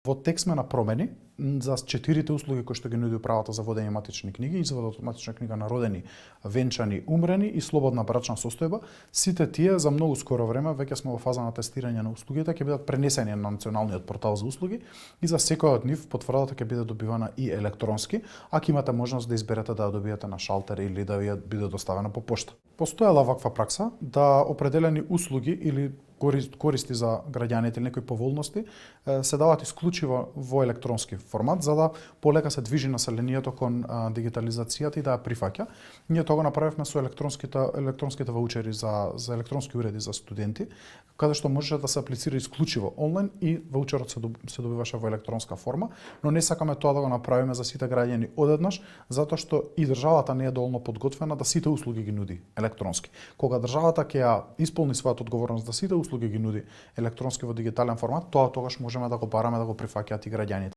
Во текст сме на промени за 4 услуги кои што ги нуди управата за водење матични книги, извод од матична книга на родени, венчани, умрени и слободна брачна состојба. Сите тие за многу скоро време веќе сме во фаза на тестирање на услугите, ќе бидат пренесени на националниот портал за услуги и за секој од нив потврдата ќе биде добивана и електронски, а ќе имате можност да изберете да ја добиете на шалтер или да ја биде доставена по пошта. Постоела ваква пракса да определени услуги или користи за граѓаните или некои поволности се дават исклучиво во електронски формат за да полека се движи населението кон дигитализацијата и да ја прифаќа. Ние тоа го направивме со електронските ваучери за електронски уреди за студенти, каде што можеше да се аплицира исклучиво онлайн и ваучерот се добиваше во електронска форма, но не сакаме тоа да го направиме за сите граѓани одеднаш, затоа што и државата не е доволно подготвена да сите услуги ги нуди електронски. Кога државата ќе ја исполни својата одговорност да сите услуги ги нуди електронски во дигитален формат, тоа тогаш можеме да го бараме да го прифаќаат и граѓаните.